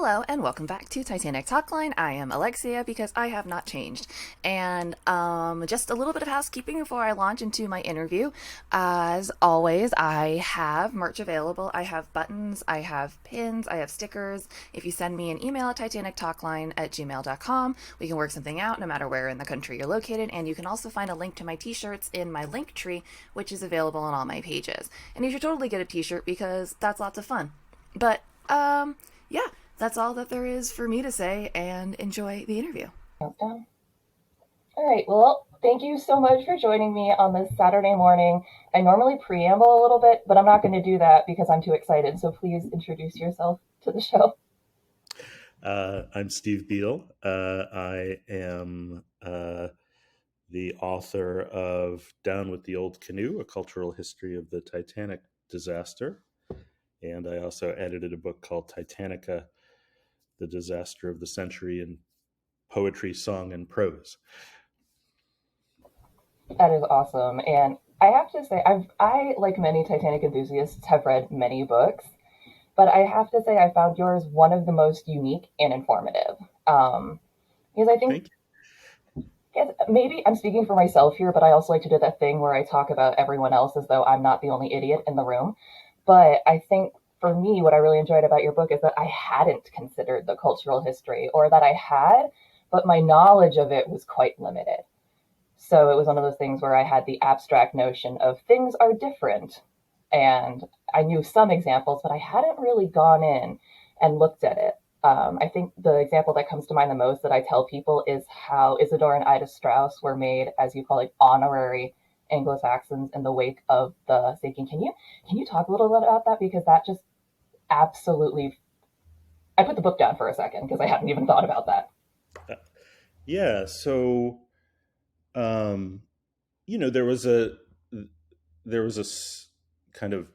Hello and welcome back to Titanic Talkline. I am Alexia because I have not changed. And just a little bit of housekeeping before I launch into my interview. As always, I have merch available. I have buttons, I have pins, I have stickers. If you send me an email at titanictalkline@gmail.com, we can work something out no matter where in the country you're located. And you can also find a link to my t-shirts in my link tree, which is available on all my pages. And you should totally get a t-shirt because that's lots of fun. But, yeah, that's all that there is for me to say, and enjoy the interview. Countdown. All right. Well, thank you so much for joining me on this Saturday morning. I normally preamble a little bit, but I'm not going to do that because I'm too excited. So please introduce yourself to the show. I'm Steve Biel. I am the author of Down with the Old Canoe, A Cultural History of the Titanic Disaster. And I also edited a book called Titanica, The Disaster of the Century in Poetry, Song, and Prose. That is awesome. And I have to say, I like many Titanic enthusiasts, have read many books, but I have to say, I found yours one of the most unique and informative. Because I think Thank yes, maybe I'm speaking for myself here, but I also like to do that thing where I talk about everyone else as though I'm not the only idiot in the room. But I think for me, what I really enjoyed about your book is that I hadn't considered the cultural history, or that I had, but my knowledge of it was quite limited. So it was one of those things where I had the abstract notion of things are different. And I knew some examples, but I hadn't really gone in and looked at it. I think the example that comes to mind the most that I tell people is how Isidore and Ida Strauss were made, as you call it, honorary Anglo-Saxons in the wake of the sinking. Can you talk a little bit about that, because that just absolutely, I put the book down for a second because I hadn't even thought about that. you. Yeah. So, um, there was a kind of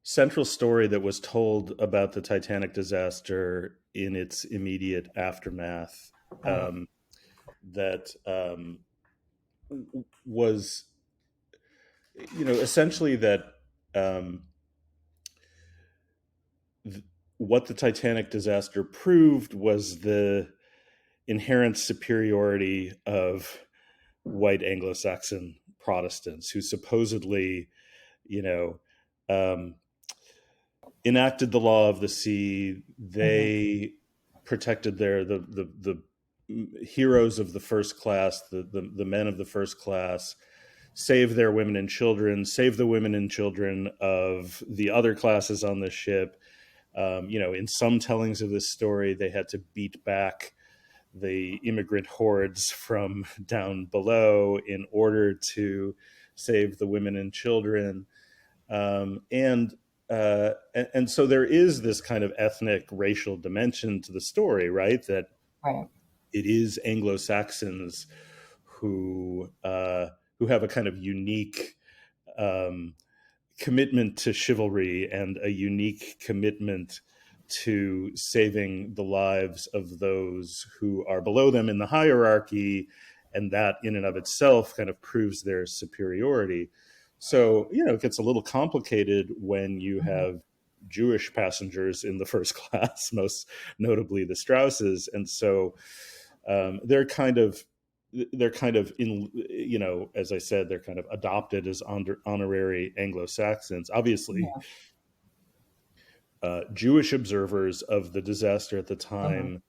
central story that was told about the Titanic disaster in its immediate aftermath. Right. That was, essentially that um, what the Titanic disaster proved was the inherent superiority of white Anglo-Saxon Protestants who supposedly, you know, um, enacted the law of the sea. Mm-hmm. They protected the heroes of the first class, the men of the first class, save their women and children, save the women and children of the other classes on the ship. In some tellings of this story, they had to beat back the immigrant hordes from down below in order to save the women and children. And so there is this kind of ethnic racial dimension to the story, right? That Right. it is Anglo Saxons who have a kind of unique um, commitment to chivalry and a unique commitment to saving the lives of those who are below them in the hierarchy, and that in and of itself kind of proves their superiority. So, it gets a little complicated when you Mm-hmm. have Jewish passengers in the first class, most notably the Strausses. And so they're kind of in, as I said, they're kind of adopted as honorary Anglo-Saxons. Obviously, Yeah. Jewish observers of the disaster at the Mm-hmm. time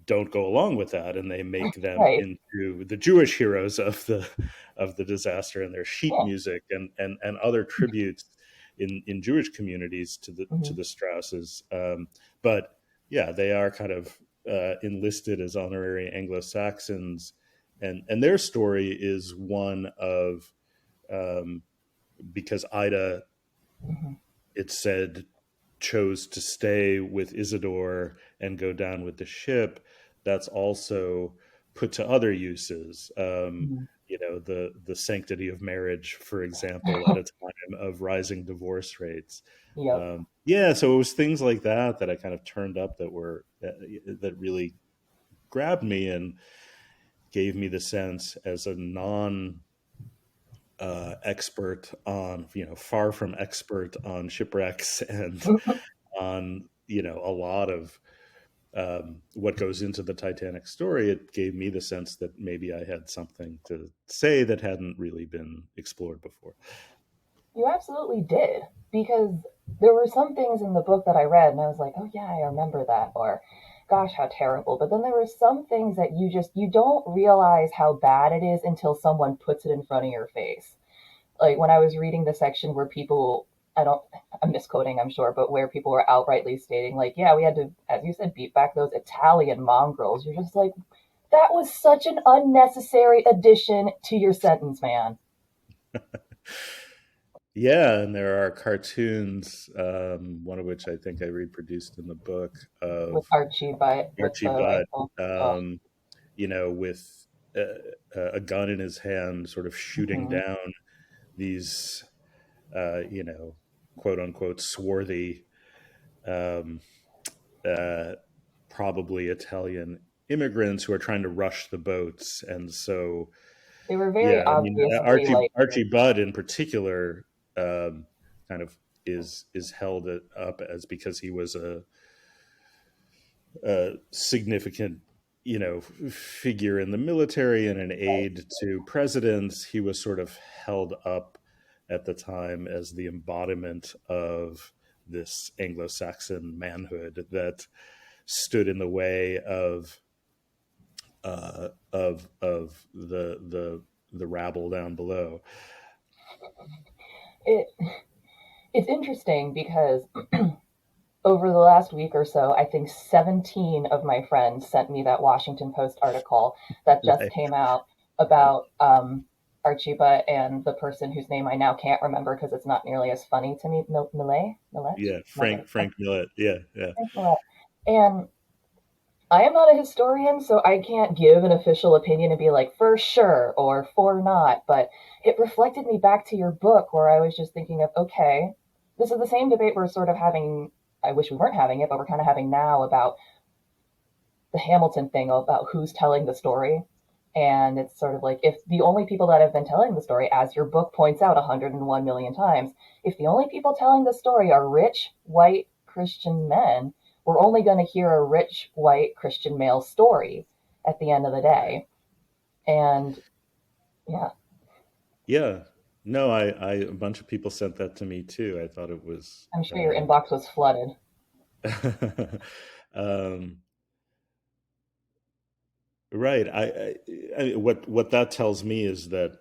don't go along with that, and they make them Right. into the Jewish heroes of the disaster, and their sheet Yeah. music and other tributes in Jewish communities to Mm-hmm. the Strausses. But yeah, they are kind of enlisted as honorary Anglo Saxons, and their story is one of, um, because Ida, Mm-hmm. it said, chose to stay with Isidore and go down with the ship, that's also put to other uses. Mm-hmm. The sanctity of marriage, for example, at a time of rising divorce rates. Yep. Yeah, so it was things like that that I kind of turned up that really grabbed me and gave me the sense, as a non expert on, far from expert on shipwrecks and on a lot of what goes into the Titanic story, it gave me the sense that maybe I had something to say that hadn't really been explored before. You absolutely did, because there were some things in the book that I read and I was like, oh yeah, I remember that, or gosh, how terrible. But then there were some things that you don't realize how bad it is until someone puts it in front of your face. Like when I was reading the section where people, I'm misquoting, I'm sure, but where people were outrightly stating, like, yeah, we had to, as you said, beat back those Italian mongrels. You're just like, that was such an unnecessary addition to your sentence, man. Yeah, and there are cartoons, one of which I think I reproduced in the book, With of Archie, but with Archie the Butt, rifle. Oh, um, with a gun in his hand, sort of shooting hmm. down these, you know, quote unquote swarthy, um, uh, probably Italian immigrants who are trying to rush the boats. And so, They were yeah, very I mean, obviously like, Archie Budd in particular, kind of is held up as, because he was a significant, figure in the military and an right, aide to presidents. He was sort of held up at the time as the embodiment of this Anglo-Saxon manhood that stood in the way of the rabble down below. it it's interesting because over the last week or so, I think 17 of my friends sent me that Washington Post article that just Right. came out about Archie Butt and the person whose name I now can't remember because it's not nearly as funny to me. Millet? Yeah, Millet? Frank Millet. Yeah, yeah. Millet. And I am not a historian, so I can't give an official opinion and be like, for sure or for not. But it reflected me back to your book where I was just thinking of, okay, this is the same debate we're sort of having. I wish we weren't having it, but we're kind of having now about the Hamilton thing about who's telling the story. And it's sort of like if the only people that have been telling the story, as your book points out 101 million times, if the only people telling the story are rich, white Christian men, we're only going to hear a rich, white Christian male story at the end of the day. And yeah, Yeah. No, a bunch of people sent that to me too. I thought it was, I'm sure your inbox was flooded. um, right. What that tells me is that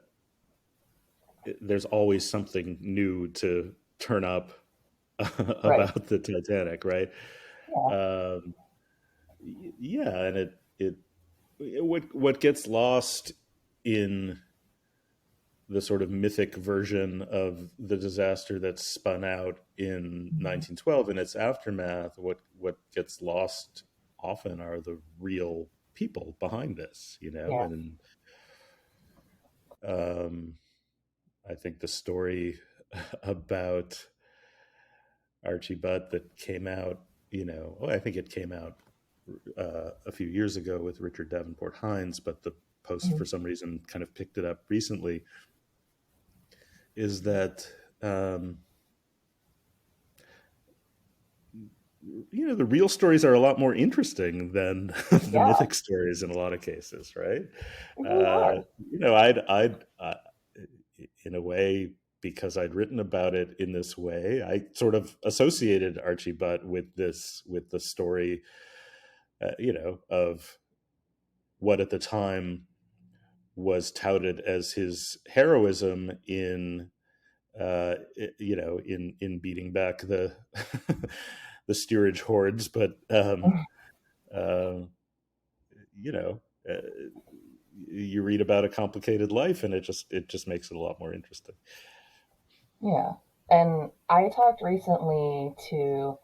there's always something new to turn up Right. about the Titanic, right? Yeah. Um, yeah, and what gets lost in the sort of mythic version of the disaster that spun out in Mm-hmm. 1912 and its aftermath, what gets lost often are the real people behind this, Yeah. and um, I think the story about Archie Butt that came out, I think it came out a few years ago with Richard Davenport Hines, but the Post Mm-hmm. for some reason kind of picked it up recently, is that um, the real stories are a lot more interesting than the Yeah, mythic stories in a lot of cases, right? they really are. I'd in a way, because I'd written about it in this way, I sort of associated Archie Butt with the story, of what at the time was touted as his heroism in in beating back the the steerage hordes, but uh, you know, uh, you read about a complicated life, and it just makes it a lot more interesting. Yeah. And I talked recently to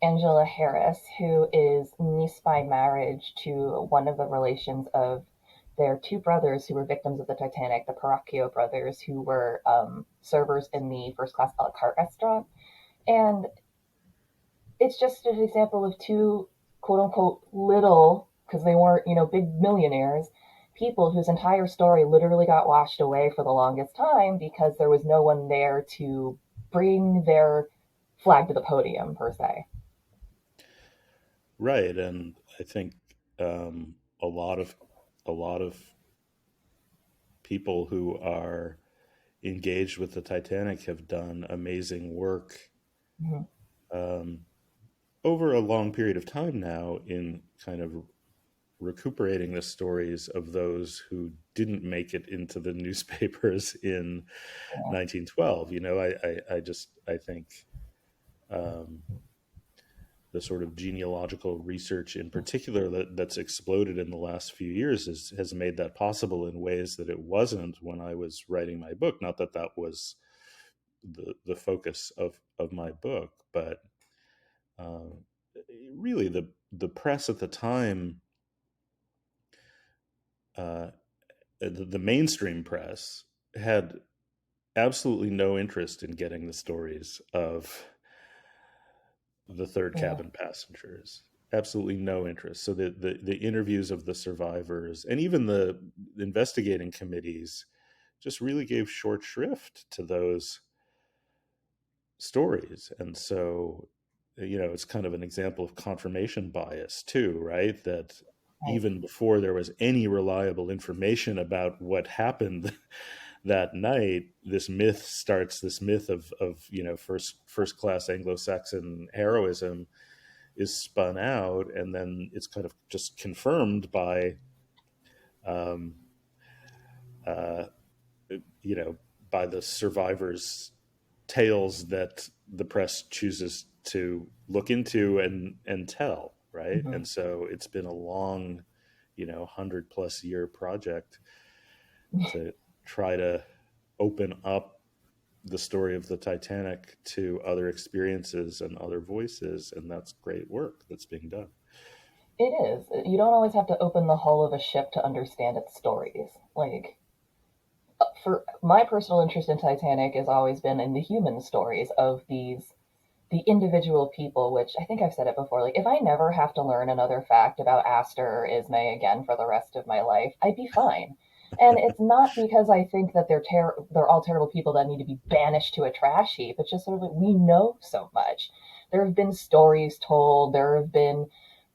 Angela Harris, who is niece by marriage to one of the relations of their two brothers who were victims of the Titanic, the Paracchio brothers, who were servers in the first class a la carte restaurant. And it's just an example of two quote unquote little, because they weren't, big millionaires, people whose entire story literally got washed away for the longest time because there was no one there to bring their flag to the podium, per se. Right, and I think a lot of a lot of people who are engaged with the Titanic have done amazing work Mm-hmm. um, over a long period of time now in kind of recuperating the stories of those who didn't make it into the newspapers in Yeah. 1912. You know, I think um, the sort of genealogical research in particular that's exploded in the last few years has made that possible in ways that it wasn't when I was writing my book. Not that that was the focus of my book, but uh, really the press at the time, uh, the mainstream press had absolutely no interest in getting the stories of the third Yeah. cabin passengers. Absolutely no interest. So the interviews of the survivors and even the investigating committees just really gave short shrift to those stories. And so, you know, it's kind of an example of confirmation bias too, right? That Right. even before there was any reliable information about what happened that night, this myth of you know, first class Anglo-Saxon heroism is spun out, and then it's kind of just confirmed by um, uh, you know, by the survivors' tales that the press chooses to look into and tell, right? Mm-hmm. And so it's been a long, you know, 100+ year project to try to open up the story of the Titanic to other experiences and other voices, and that's great work that's being done. It is. You don't always have to open the hull of a ship to understand its stories. Like, for my personal interest in Titanic has always been in the human stories of the individual people, which I think I've said it before. Like, if I never have to learn another fact about Astor or Ismay again for the rest of my life, I'd be fine. And it's not because I think that they're all terrible people that need to be banished to a trash heap. It's just sort of like we know so much. There have been stories told. There have been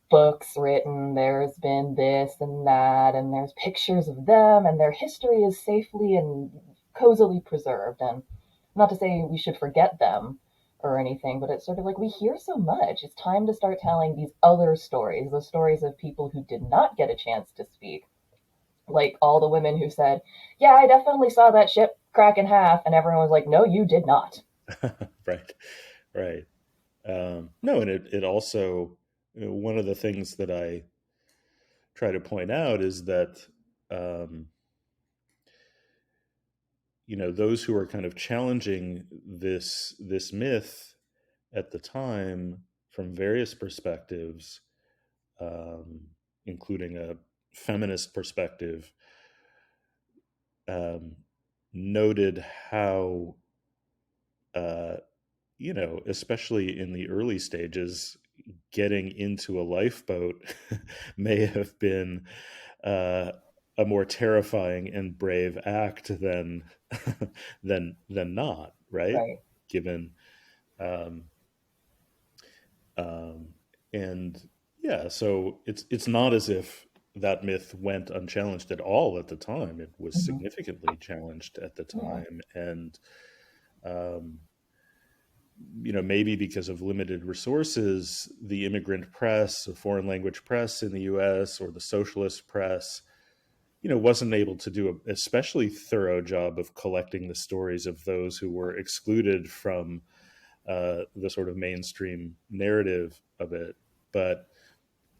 books written, there's been this and that, and there's pictures of them, and their history is safely and cozily preserved. And not to say we should forget them or anything, but it's sort of like we hear so much. It's time to start telling these other stories, the stories of people who did not get a chance to speak. Like all the women who said, yeah, I definitely saw that ship crack in half. And everyone was like, no, you did not. Right, right. No, and it also, you know, one of the things that I try to point out is that um, you know, those who are kind of challenging this myth at the time from various perspectives, um, including a feminist perspective, um, noted how uh, you know, especially in the early stages, getting into a lifeboat may have been uh, a more terrifying and brave act than than not, right? Right. Given um, um, and yeah, so it's not as if that myth went unchallenged at all at the time. It was Mm-hmm. significantly challenged at the Yeah. time, and um, you know, maybe because of limited resources, the immigrant press, the foreign language press in the U.S. or the socialist press, you know, wasn't able to do a especially thorough job of collecting the stories of those who were excluded from the sort of mainstream narrative of it. But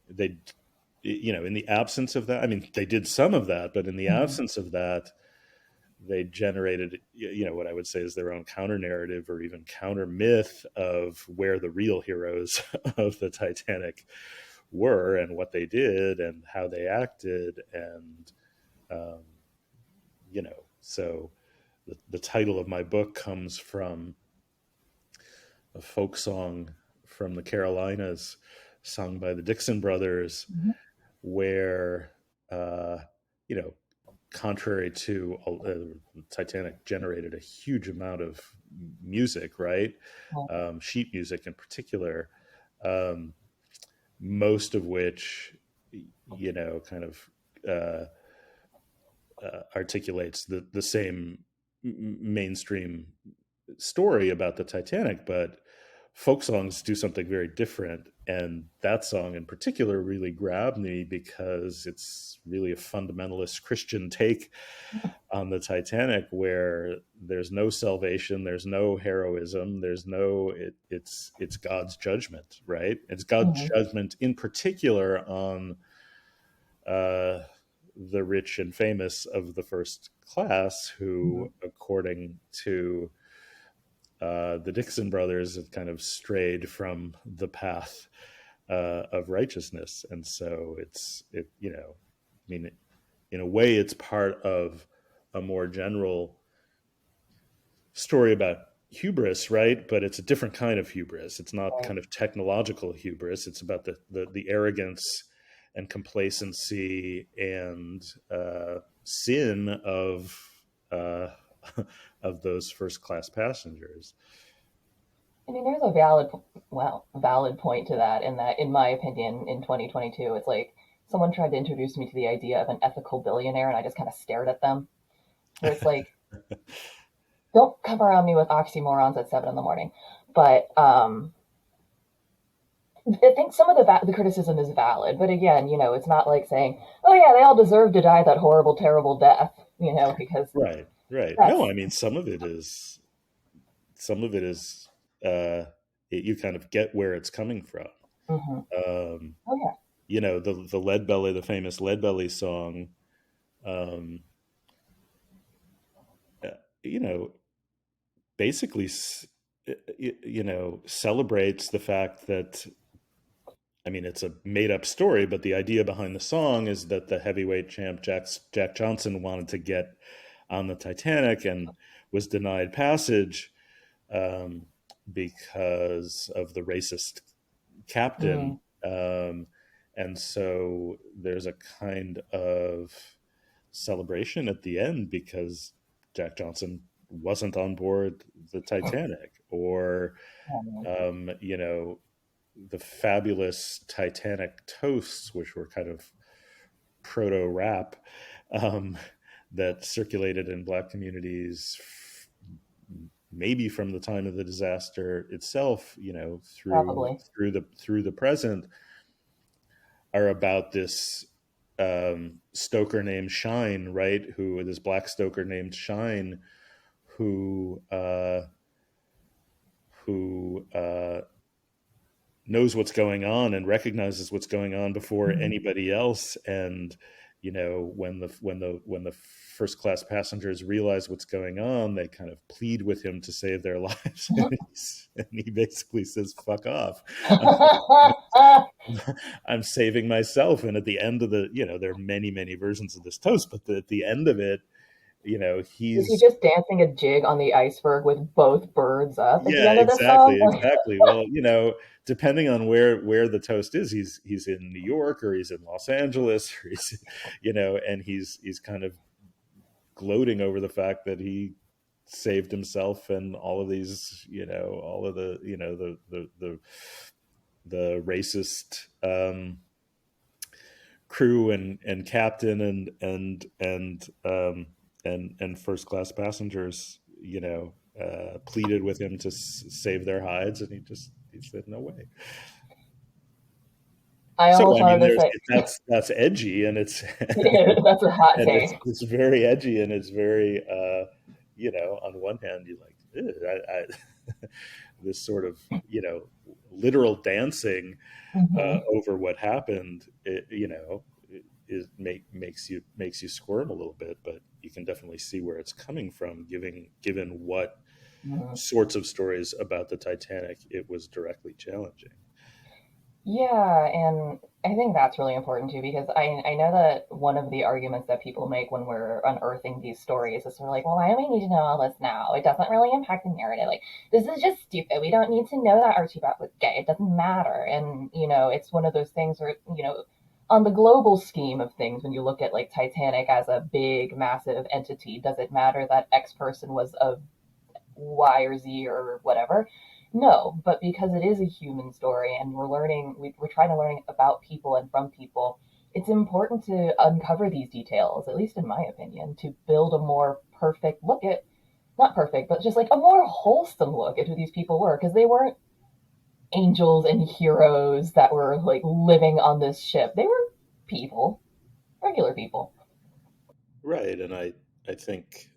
they, you know, in the absence of that, I mean, they did some of that, but in the Mm-hmm. absence of that, they generated, you know, what I would say is their own counter narrative or even counter myth of where the real heroes of the Titanic were and what they did and how they acted. And um, you know, so the title of my book comes from a folk song from the Carolinas sung by the Dixon brothers, Mm-hmm. where uh, you know, contrary to Titanic generated a huge amount of music, right? Sheet music in particular. Um, most of which, kind of uh, articulates the same mainstream story about the Titanic, but folk songs do something very different. And that song in particular really grabbed me because it's really a fundamentalist Christian take on the Titanic, where there's no salvation, there's no heroism, it's God's judgment, right? It's God's Mm-hmm. judgment in particular on uh, the rich and famous of the first class, Mm-hmm. who, according to the Dixon brothers, have kind of strayed from the path of righteousness. And so I mean, in a way, it's part of a more general story about hubris, right? But it's a different kind of hubris. It's not Right. kind of technological hubris. It's about the arrogance and complacency and sin uh, of those first class passengers. I mean, there's a valid point to that, in that, in my opinion, in 2022, it's like someone tried to introduce me to the idea of an ethical billionaire, and I just kind of stared at them. Where it's like, don't come around me with oxymorons at 7 in the morning. But I think some of the criticism is valid, but again, it's not like saying, "Oh yeah, they all deserve to die that horrible, terrible death," because Right, right. No, that's. I mean, some of it is you kind of get where it's coming from. Hmm. Um, Oh yeah. the Lead Belly, the famous Lead Belly song, um, uh, you know, basically, celebrates the fact that, I mean, it's a made up story, but the idea behind the song is that the heavyweight champ Jack Johnson wanted to get on the Titanic and was denied passage, um, because of the racist captain. Mm. And so there's a kind of celebration at the end because Jack Johnson wasn't on board the Titanic, or Um, um, you know, the fabulous Titanic toasts, which were kind of proto rap, um, that circulated in Black communities, maybe from the time of the disaster itself, Probably. through the present, are about this stoker named Shine, right? Who this black stoker named Shine, who uh, who knows what's going on and recognizes what's going on before Mhm. anybody else. And when the first class passengers realize what's going on, they kind of plead with him to save their lives, and he basically says, "Fuck off! I'm, I'm saving myself." And at the end of there are many versions of this toast, but at the end of it, Is he he's just dancing a jig on the iceberg with both birds up at the yeah, end of the song? exactly. Well, depending on where the toast is, he's in New York, or he's in Los Angeles, or he's, and he's kind of gloating over the fact that he saved himself and all of these, all of the, the racist crew and captain and first class passengers, pleaded with him to save their hides, and he said no way. I So almost I mean, wanted to say, that's edgy, and it's yeah, that's a hot and take. it's very edgy, and it's very on one hand you're like, this sort of literal dancing Hmm. over what happened, makes you squirm a little bit, but you can definitely see where it's coming from, given what Hmm. sorts of stories about the Titanic it was directly challenging. Yeah, and I think that's really important too, because I know that one of the arguments that people make when we're unearthing these stories is sort of like, well, why do we need to know all this now? It doesn't really impact the narrative. Like, this is just stupid. We don't need to know that Archie Bot was gay. It doesn't matter. And, it's one of those things where, on the global scheme of things, when you look at like Titanic as a big, massive entity, does it matter that X person was of Y or Z or whatever? No, but because it is a human story and we're trying to learn about people and from people, it's important to uncover these details, at least in my opinion, to build a more perfect look at, not perfect, but just like a more wholesome look at who these people were, because they weren't angels and heroes that were like living on this ship. They were people, regular people. Right, and I think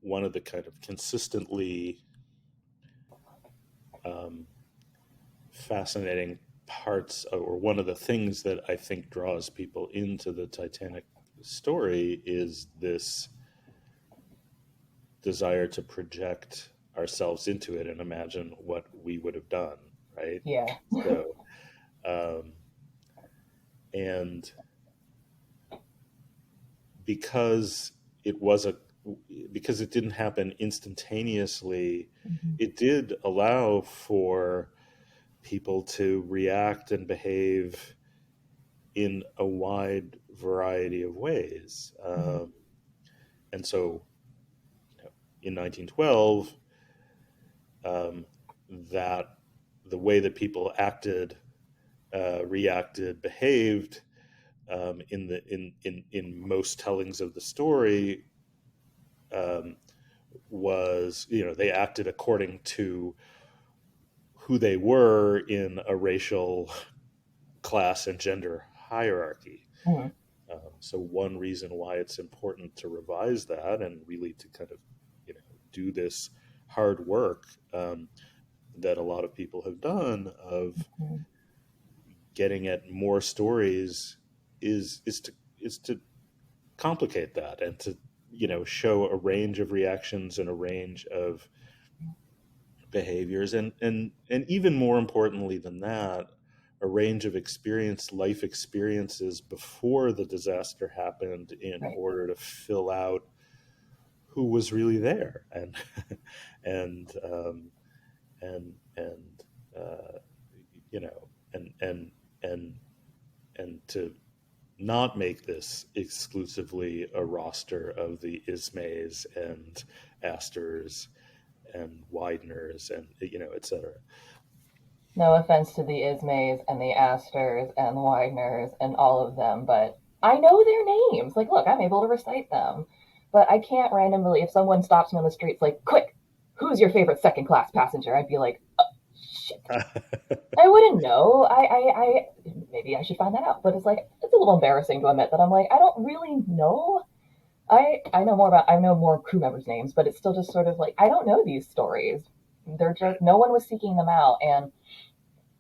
one of the kind of consistently um, fascinating parts, or one of the things that I think draws people into the Titanic story, is this desire to project ourselves into it and imagine what we would have done, right? Yeah. So, um, and because it was a because it didn't happen instantaneously, Mhm. it did allow for people to react and behave in a wide variety of ways. Mhm. And so, in 1912, um, that the way that people acted, reacted, behaved, in most tellings of the story, um, was, they acted according to who they were in a racial, class, and gender hierarchy. Mhm. So one reason why it's important to revise that, and really to kind of, do this hard work, that a lot of people have done, of Mhm. getting at more stories, is to complicate that, and to, show a range of reactions and a range of behaviors, and even more importantly than that, a range of life experiences before the disaster happened, in Right. order to fill out who was really there, and and uh, you know and and to not make this exclusively a roster of the Ismays and Astors and Wideners, and, et cetera. No offense to the Ismays and the Astors and the Wideners and all of them, but I know their names. Like, look, I'm able to recite them. But I can't randomly, if someone stops me on the streets, like, quick, who's your favorite second class passenger? I'd be like, shit. I wouldn't know. Maybe I should find that out. But it's like, it's a little embarrassing to admit that I'm like, I don't really know. I know more crew members' names, but it's still just sort of like, I don't know these stories. They're just, no one was seeking them out. And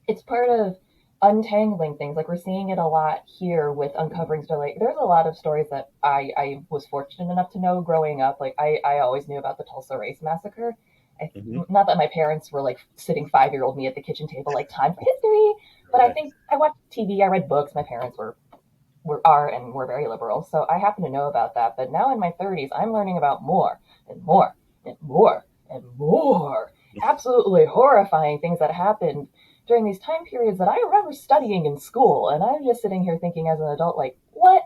it's part of untangling things. Like we're seeing it a lot here with uncovering story. Like there's a lot of stories that I was fortunate enough to know growing up. Like I always knew about the Tulsa Race Massacre. Hmm. Not that my parents were like sitting 5-year-old me at the kitchen table like time for history, but I Right. think I watched TV, I read books. My parents are and were very liberal, so I happen to know about that. But now in my 30s, I'm learning about more and more and more and more absolutely horrifying things that happened during these time periods that I remember studying in school. And I'm just sitting here thinking as an adult, like, what?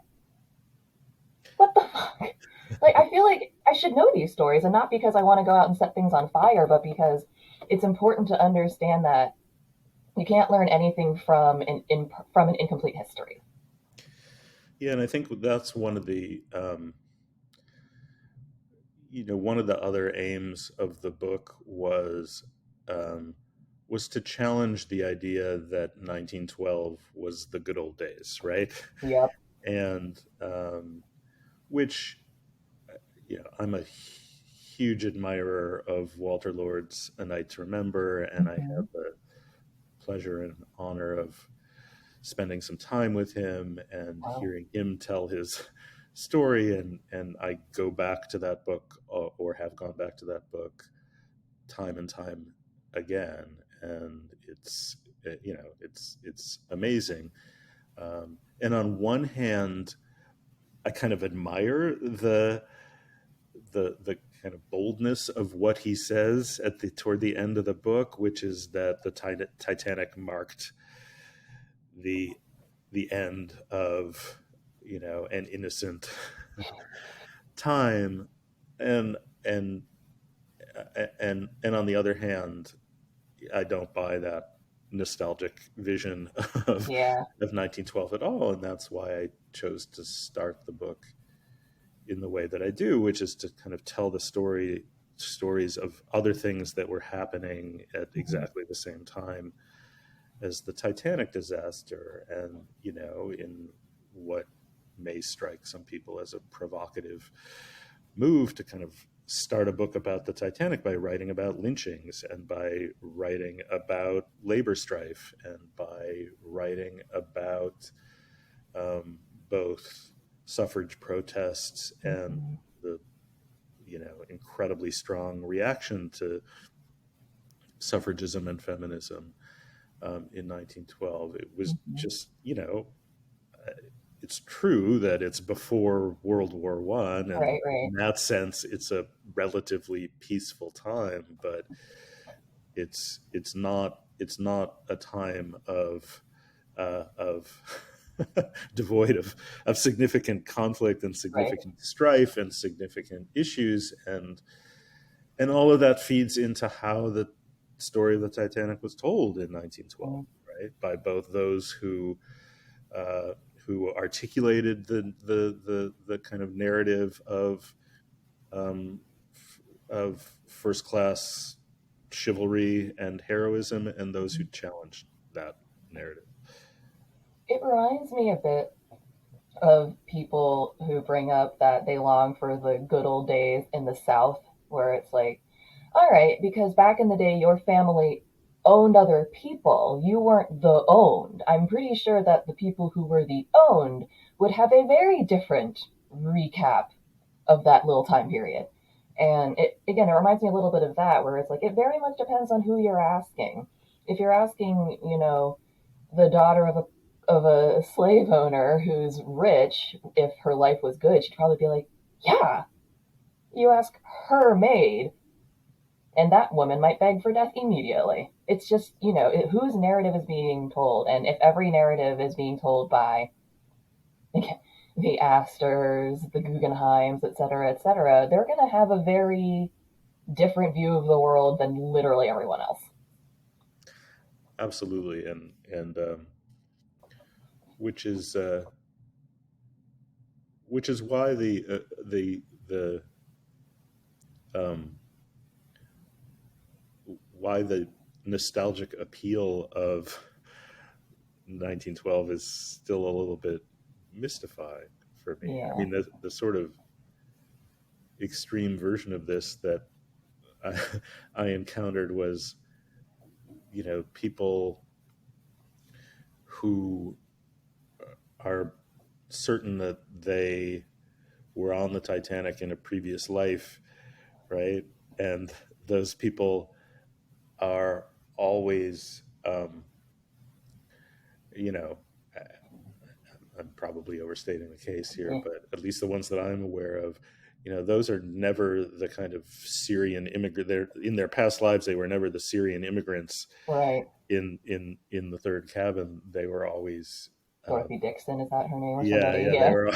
What the fuck? Like, I feel like I should know these stories, and not because I want to go out and set things on fire, but because it's important to understand that you can't learn anything from an incomplete history. Yeah, and I think that's one of the other aims of the book um, was to challenge the idea that 1912 was the good old days, right? Yep. And which, I'm a huge admirer of Walter Lord's A Night to Remember, and I Mm-hmm. have the pleasure and honor of spending some time with him and Wow. hearing him tell his story, and I go back to that book, or have gone back to that book time and time again, and it's amazing. And on one hand, I kind of admire the kind of boldness of what he says toward the end of the book, which is that the Titanic marked the the end of, an innocent time, and and and on the other hand, I don't buy that nostalgic vision of Yeah. 1912 at all, and that's why I chose to start the book in the way that I do, which is to kind of tell the stories of other things that were happening at Mhm. exactly the same time as the Titanic disaster, and in what may strike some people as a provocative move to kind of start a book about the Titanic by writing about lynchings and by writing about labor strife and by writing about um, both suffrage protests and Mhm. the incredibly strong reaction to suffragism and feminism in 1912. It was Mhm. just it's true that it's before World War One, and Right, right, in that sense, it's a relatively peaceful time. But it's not a time of devoid of significant conflict and right. significant strife and significant issues, and all of that feeds into how the story of the Titanic was told in 1912, Mm. right? By both those uh, who articulated the kind of narrative um, of first class chivalry and heroism, and those who challenged that narrative. It reminds me a bit of people who bring up that they long for the good old days in the South, where it's like, all right, because back in the day, your family owned other people. You weren't the owned. I'm pretty sure that the people who were the owned would have a very different recap of that little time period. And it reminds me a little bit of that, where it's like, it very much depends on who you're asking. If you're asking, the daughter of a slave owner who's rich, if her life was good, she'd probably be like, yeah. You ask her maid, and that woman might beg for death immediately. It's just, whose narrative is being told. And if every narrative is being told by the Astors, the Guggenheims, et cetera, they're going to have a very different view of the world than literally everyone else. Absolutely, and which is why the um, why the nostalgic appeal of 1912 is still a little bit mystifying for me. I Yeah. mean, the sort of extreme version of this that I, I encountered was, people who are certain that they were on the Titanic in a previous life, right? And those people are always, you know, I'm probably overstating the case here, Yeah. but at least the ones that I'm aware of, those are never the kind of Syrian immigrant. They're in their past lives. They were never the Syrian immigrants Right. in the third cabin. They were always, Dorothy Dixon, is that her name or yeah, somebody? yeah, they Yeah. were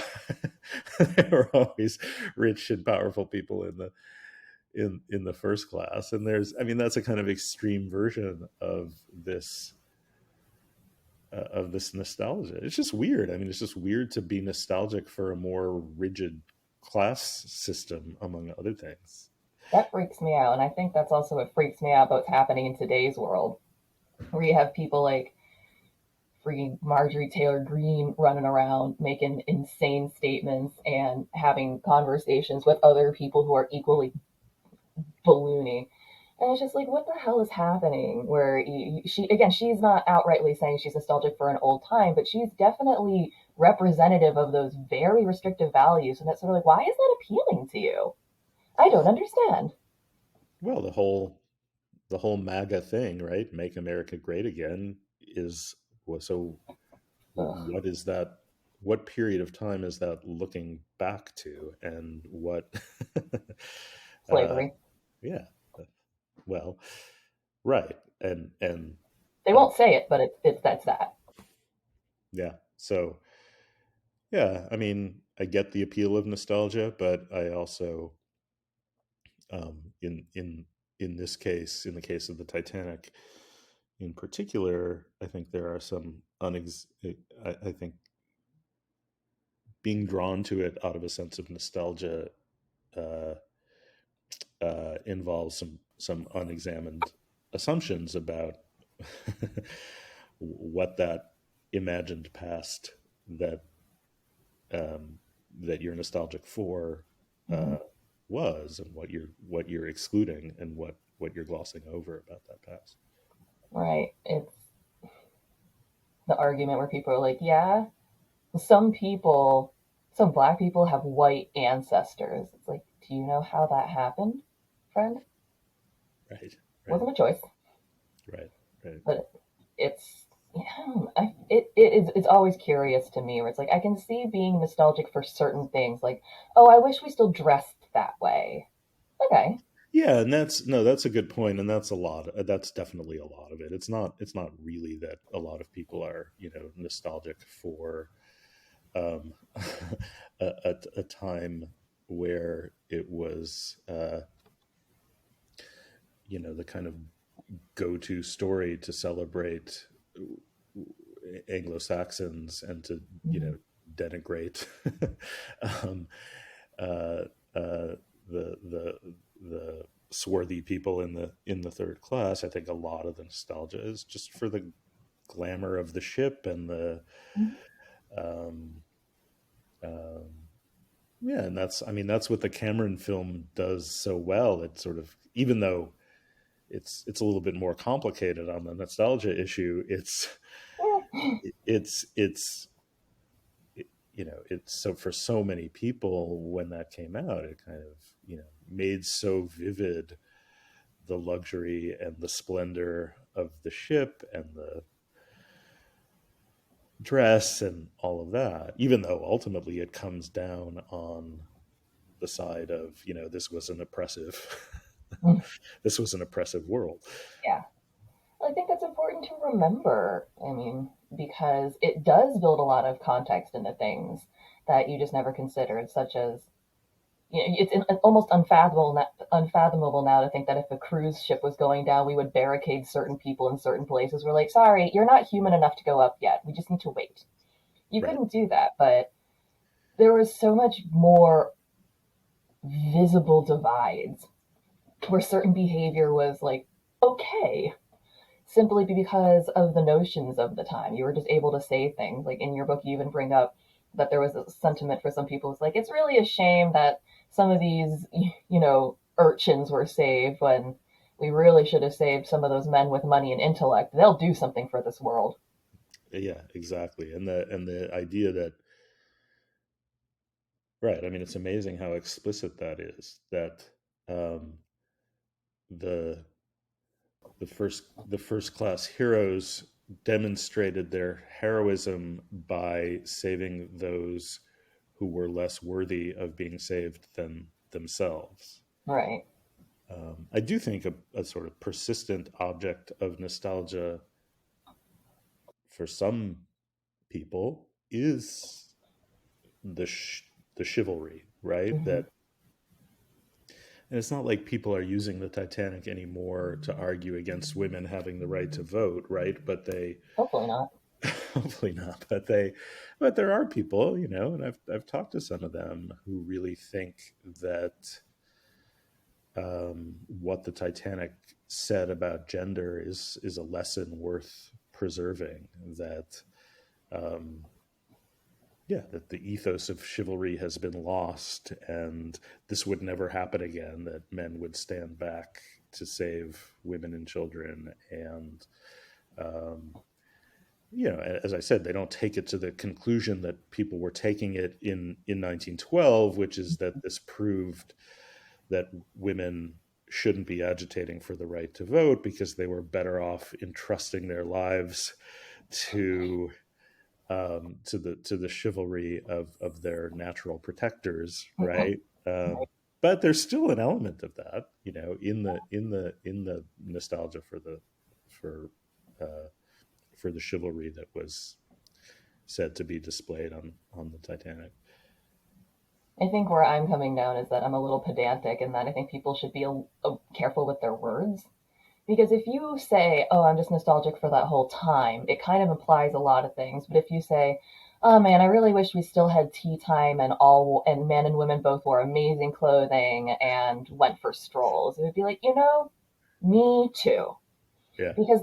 they were always rich and powerful people in the first class. And I mean, that's a kind of extreme version of this nostalgia. It's just weird. I mean, it's just weird to be nostalgic for a more rigid class system, among other things. That freaks me out. And I think that's also what freaks me out about what's happening in today's world, where you have people like freaking Marjorie Taylor Greene running around making insane statements and having conversations with other people who are equally balloony. And it's just like, what the hell is happening? Where she's not outrightly saying she's nostalgic for an old time, but she's definitely representative of those very restrictive values. And that's sort of like, why is that appealing to you? I don't understand. Well, the whole MAGA thing, right? Make America Great Again is so. Ugh, What is that? What period of time is that looking back to, and what? uh, slavery. yeah. Well, right, and They uh, won't say it, but that's that. yeah. So yeah, I mean, I get the appeal of nostalgia, but I also, in in this case, in the case of the Titanic in particular, I think there are some I think being drawn to it out of a sense of nostalgia uh, involves some unexamined assumptions about what that imagined past that that you're nostalgic for Mm-hmm. was, and what you're excluding, and what you're glossing over about that past. Right. It's the argument where people are like, yeah, some people, some black people have white ancestors. It's like, do you know how that happened, friend? Right, right, Wasn't a choice, right, right. but it's yeah, it's always curious to me where it's like I can see being nostalgic for certain things, like oh, I wish we still dressed that way. Okay. Yeah, and that's no, that's a good point, and that's a lot. That's definitely a lot of it. It's not really that a lot of people are, nostalgic for um, a time where it was, the kind of go-to story to celebrate Anglo Saxons and to, Mhm. denigrate um, uh, the swarthy people in the third class. I think a lot of the nostalgia is just for the glamour of the ship and the um, um, yeah, and that's what the Cameron film does so well. It sort of, even though it's a little bit more complicated on the nostalgia issue, it's it's so, for so many people when that came out, it kind of made so vivid the luxury and the splendor of the ship and the dress and all of that, even though ultimately it comes down on the side of, this was an oppressive this was an oppressive world. Yeah. I think that's important to remember. I mean, because it does build a lot of context into things that you just never considered, such as it's almost unfathomable now to think that if a cruise ship was going down, we would barricade certain people in certain places. We're like, sorry, you're not human enough to go up yet. We just need to wait. You Right. couldn't do that, but there was so much more visible divides where certain behavior was like okay simply because of the notions of the time. You were just able to say things. Like in your book, you even bring up that there was a sentiment for some people. It's like, it's really a shame that some of these, urchins were saved when we really should have saved some of those men with money and intellect. They'll do something for this world. Yeah, exactly. And the idea that, right, I mean, it's amazing how explicit that is, that um, the the first class heroes demonstrated their heroism by saving those who were less worthy of being saved than themselves. Right. I do think a sort of persistent object of nostalgia for some people is the chivalry, right? Mm-hmm. That, and it's not like people are using the Titanic anymore to argue against women having the right to vote, right? But they Hopefully not. hopefully not, but there are people, and I've talked to some of them who really think that what the Titanic said about gender is a lesson worth preserving. That um, yeah, that the ethos of chivalry has been lost, and this would never happen again. That men would stand back to save women and children, and um, as I said, they don't take it to the conclusion that people were taking it in 1912, which is that this proved that women shouldn't be agitating for the right to vote because they were better off entrusting their lives to to the chivalry of their natural protectors, right? But there's still an element of that, in the nostalgia for uh, for the chivalry that was said to be displayed on the Titanic. I think where I'm coming down is that I'm a little pedantic and that I think people should be careful with their words. Because if you say, oh, I'm just nostalgic for that whole time, it kind of implies a lot of things. But if you say, oh man, I really wish we still had tea time and men and women both wore amazing clothing and went for strolls, it would be like, me too. Yeah. Because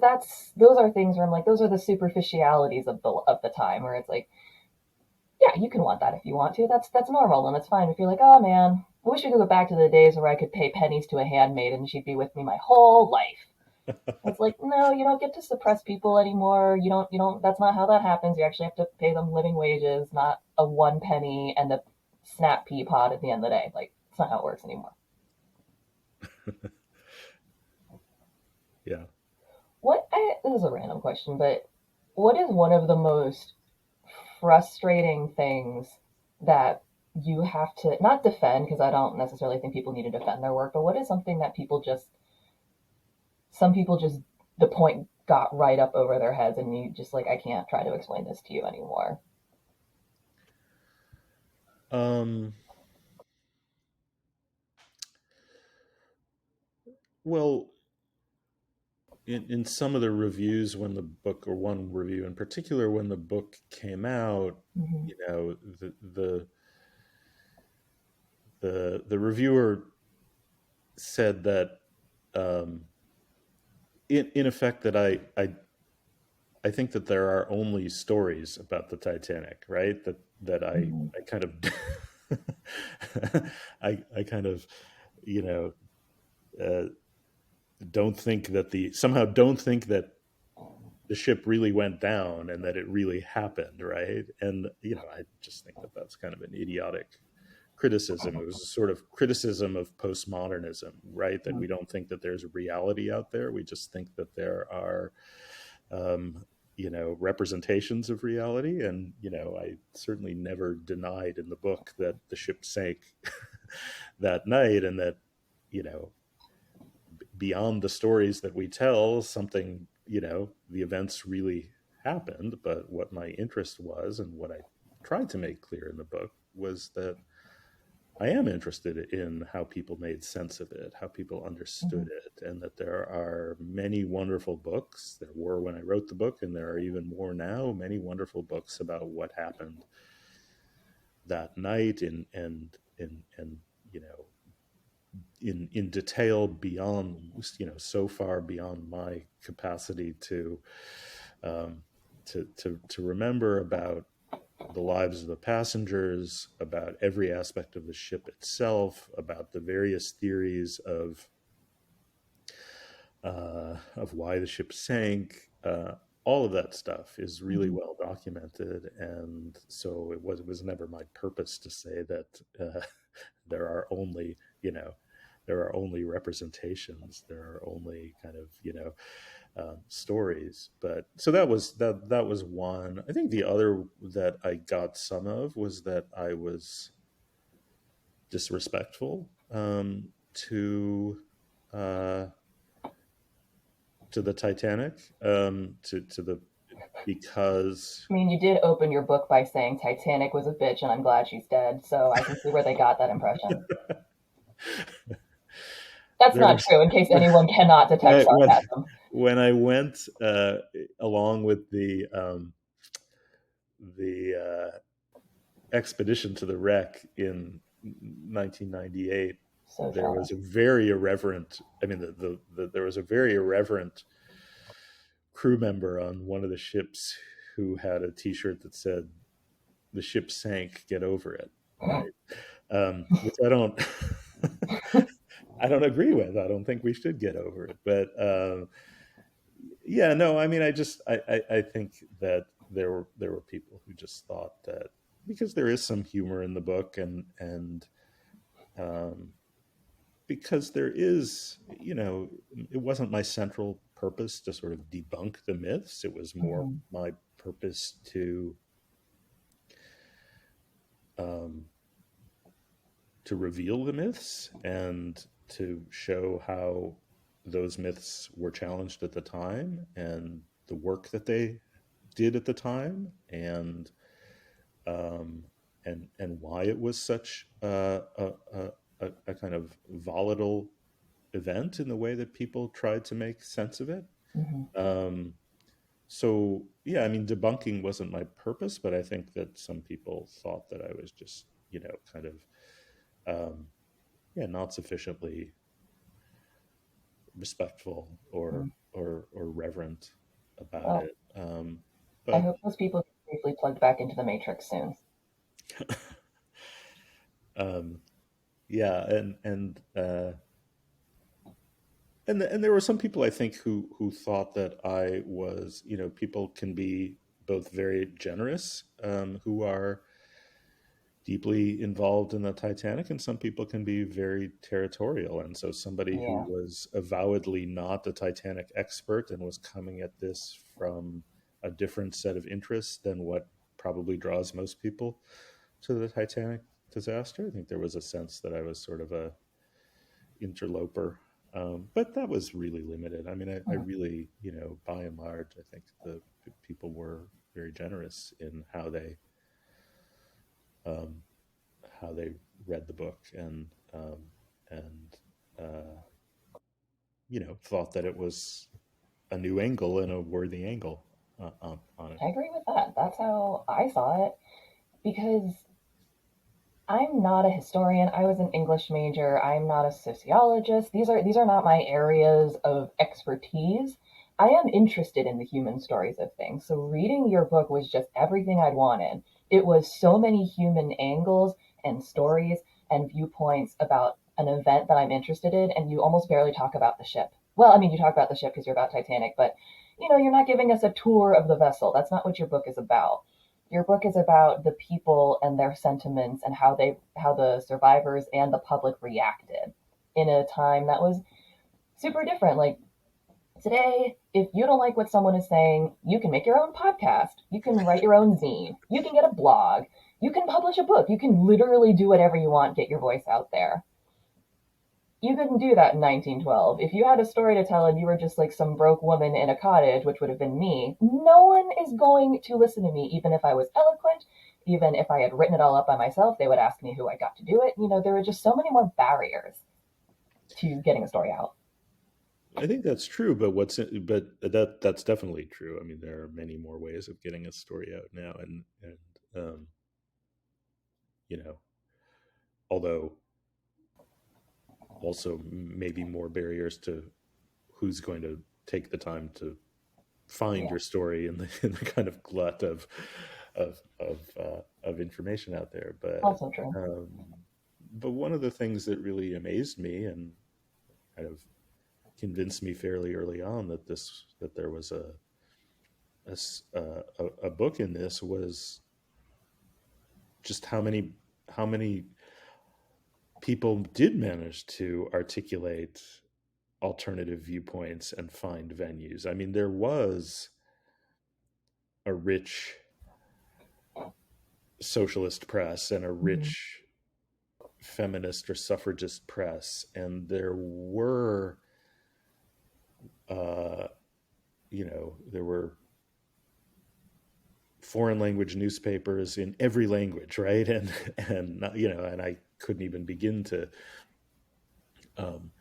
those are things where I'm like, those are the superficialities of the time where it's like, yeah, you can want that if you want to. That's normal and it's fine. If you're like, oh man, I wish we could go back to the days where I could pay pennies to a handmaid and she'd be with me my whole life. It's like, no, you don't get to suppress people anymore. You don't, that's not how that happens. You actually have to pay them living wages, not a 1 penny and a snap pea pod at the end of the day. Like, it's not how it works anymore. Yeah. This is a random question, but what is one of the most frustrating things that you have to, not defend, because I don't necessarily think people need to defend their work, but what is something that some people just, the point got right up over their heads and you just like, I can't try to explain this to you anymore. Um, well, in some of the reviews when the book, or one review in particular, when the book came out, Mm-hmm. the reviewer said that, um, in effect, that I think that there are only stories about the Titanic, right? That Mm-hmm. I kind of I kind of, you know, uh, don't think that the somehow don't think that the ship really went down and that it really happened, right? And I just think that that's kind of an idiotic criticism. It was a sort of criticism of postmodernism, right? That we don't think that there's a reality out there. We just think that there are, um, representations of reality. And I certainly never denied in the book that the ship sank that night, and that you know beyond the stories that we tell, something, the events really happened. But what my interest was, and what I tried to make clear in the book, was that I am interested in how people made sense of it, how people Mm-hmm. understood it, and that there are many wonderful books. There were when I wrote the book, and there are even more now, many wonderful books about what happened that night, and you know in detail, beyond, so far beyond my capacity um, to remember, about the lives of the passengers, about every aspect of the ship itself, about the various theories of why the ship sank. All of that stuff is really Mm-hmm. well documented, and so it was never my purpose to say that there are only you know there are only representations, there are only kind of stories. But so that was one. I think the other that I got some of was that I was disrespectful, to uh, the Titanic, to the because I mean, you did open your book by saying Titanic was a bitch and I'm glad she's dead, so I can see where they got that impression. That's there not was true, in case when anyone cannot detect I, when, sarcasm. when I went, along with the expedition to the wreck in 1998, So there jealous. was a very irreverent. I mean, there was a very irreverent crew member on one of the ships who had a T-shirt that said, "The ship sank. Get over it." Right, which I don't. I don't agree with. I don't think we should get over it. But yeah, no. I mean, I think that there were people who just thought that, because there is some humor in the book, and um, because there is, it wasn't my central purpose to sort of debunk the myths. It was more Mhm. my purpose um, to reveal the myths, and to show how those myths were challenged at the time, and the work that they did at the time, and um, and why it was such a kind of volatile event in the way that people tried to make sense of it. Hmm. Um, so yeah, I mean, debunking wasn't my purpose, but I think that some people thought that I was just, kind of, um, yeah, not sufficiently respectful or reverent about Well, it. I But hope those people get safely plugged back into the Matrix soon. um, yeah, and there were some people I think who thought that I was, people can be both very generous, who are deeply involved in the Titanic, and some people can be very territorial. And so somebody who Yeah. was avowedly not a Titanic expert and was coming at this from a different set of interests than what probably draws most people to the Titanic disaster. I think there was a sense that I was sort of a interloper. But that was really limited. I mean, I Mhm. really, by and large, I think the people were very generous in um, how they read the book, and uh, thought that it was a new angle and a worthy angle on it. I agree with that. That's how I saw it because I'm not a historian. I was an English major. I'm not a sociologist. These are not my areas of expertise. I am interested in the human stories of things. So reading your book was just everything I'd wanted. It was so many human angles and stories and viewpoints about an event that I'm interested in, and you almost barely talk about the ship. Well, I mean, you talk about the ship because you're about Titanic, but you're not giving us a tour of the vessel. That's not what your book is about. Your book is about the people and their sentiments and how the survivors and the public reacted in a time that was super different. Like today, if you don't like what someone is saying, you can make your own podcast, you can write your own zine, you can get a blog, you can publish a book, you can literally do whatever you want, get your voice out there. You couldn't do that in 1912. If you had a story to tell and you were just like some broke woman in a cottage, which would have been me, no one is going to listen to me, even if I was eloquent, even if I had written it all up by myself. They would ask me who I got to do it. There were just so many more barriers to getting a story out. I think that's true, but that's definitely true. I mean, there are many more ways of getting a story out now, and um, you know, although also maybe more barriers to who's going to take the time to find Yeah, your story in the kind of glut of information out there. also true. Um, but one of the things that really amazed me and kind of convinced me fairly early on that there was a book in this was just how many people did manage to articulate alternative viewpoints and find venues. I mean, there was a rich socialist press and a Mm-hmm. rich feminist or suffragist press, and there were, uh, there were foreign language newspapers in every language, right? And I couldn't even begin to um,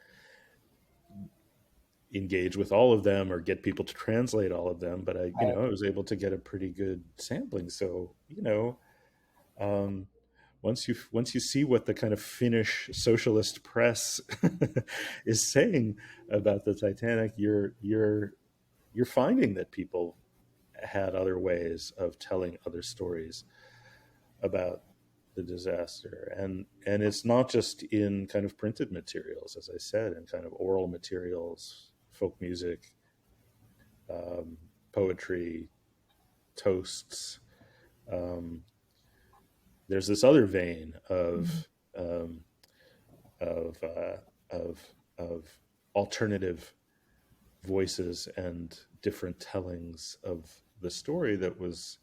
engage with all of them or get people to translate all of them, but Right. I was able to get a pretty good sampling. So, um, once you see what the kind of Finnish socialist press is saying about the Titanic, you're finding that people had other ways of telling other stories about the disaster, and it's not just in kind of printed materials, as I said, in kind of oral materials, folk music, um, poetry, toasts. Um, there's this other vein Mm-hmm. um, of of of alternative voices and different tellings of the story that was